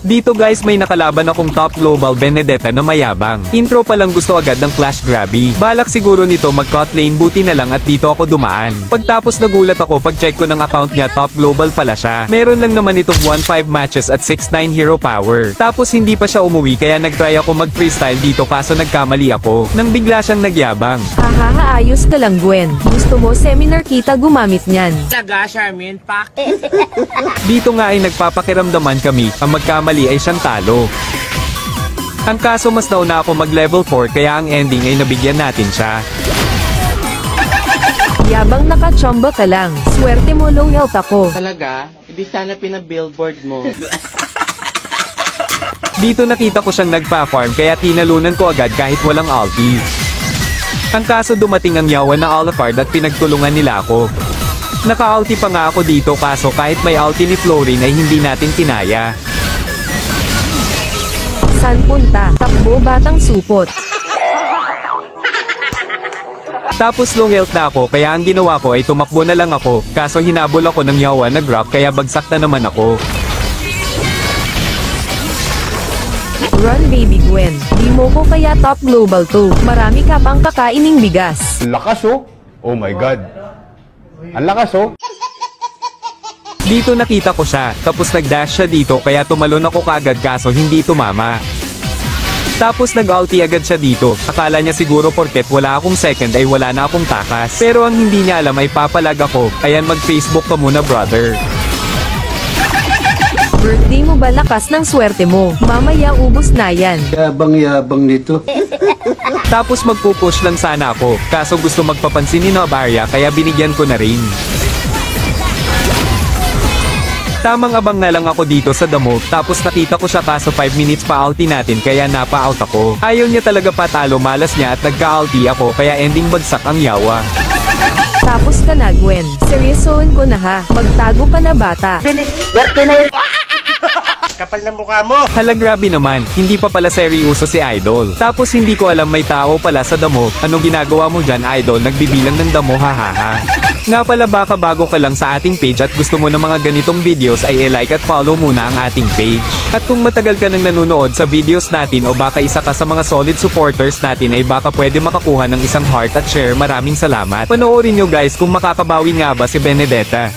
Dito guys may nakalaban akong top global Benedetta na mayabang. Intro pa lang gusto agad ng Clash Grabby. Balak siguro nito mag-cut lane, buti na lang at dito ako dumaan. Pagtapos nagulat ako pag check ko ng account niya, top global pala siya. Meron lang naman itong 1-5 matches at 6-9 hero power. Tapos hindi pa siya umuwi kaya nagtry ako mag-freestyle dito kaso nagkamali ako. Nang bigla siyang nagyabang. Hahaha, ayos ka lang Gwen. Gusto mo seminar kita gumamit niyan. Taga Charmin Pak. Dito nga ay nagpapakiramdaman kami, ang magkamali ay siyang talo. Ang kaso mas nauna ako mag level 4 kaya ang ending ay nabigyan natin siya. Yabang nakachamba ka lang. Swerte mo low health ako. Talaga? Hindi sana pinabillboard mo. Dito nakita ko siyang nagpa-farm kaya tinalunan ko agad kahit walang ulti. Ang kaso dumating ang yawa na Alucard at pinagtulungan nila ako. Naka-ulti pa nga ako dito kaso kahit may ulti ni Florin ay hindi natin kinaya. San punta? Takbo batang supot. Tapos low health na ako kaya ang ginawa ko ay tumakbo na lang ako, kaso hinabol ako ng yawa na grab kaya bagsak na naman ako. Run baby Gwen. Di mo ko kaya top global to. Marami ka pang kakaining bigas. Lakas oh! Oh my god! Ang lakas oh! Dito nakita ko siya, tapos nag-dash siya dito kaya tumalon ako kaagad kaso hindi tumama. Tapos nag-ulti agad siya dito, akala niya siguro porket wala akong second ay wala na akong takas. Pero ang hindi niya alam ay papalag ako, ayan mag-Facebook ka muna brother. Birthday mo ba, lakas ng swerte mo? Mamaya ubos na yan. Yabang-yabang nito. Tapos magpupush lang sana ako, kaso gusto magpapansin ni Novaria kaya binigyan ko na rin. Tamang abang na lang ako dito sa damo, tapos nakita ko siya kaso 5 minutes pa ulti natin kaya napa-out ako. Ayaw niya talaga patalo, malas niya at nagka-ulti ako kaya ending bagsak ang yawa. Tapos ka na Gwen. Seryosohin ko na ha. Magtago ka na bata. Kapal na mukha mo. Hala grabe naman, hindi pa pala seryoso si Idol. Tapos hindi ko alam may tao pala sa damo. Anong ginagawa mo dyan Idol? Nagbibilang ng damo, hahaha. Nga pala baka bago ka lang sa ating page at gusto mo ng mga ganitong videos ay i-like at follow muna ang ating page. At kung matagal ka nang nanonood sa videos natin o baka isa ka sa mga solid supporters natin ay baka pwede makakuha ng isang heart at share. Maraming salamat. Panoorin nyo guys kung makakabawi nga ba si Benedetta.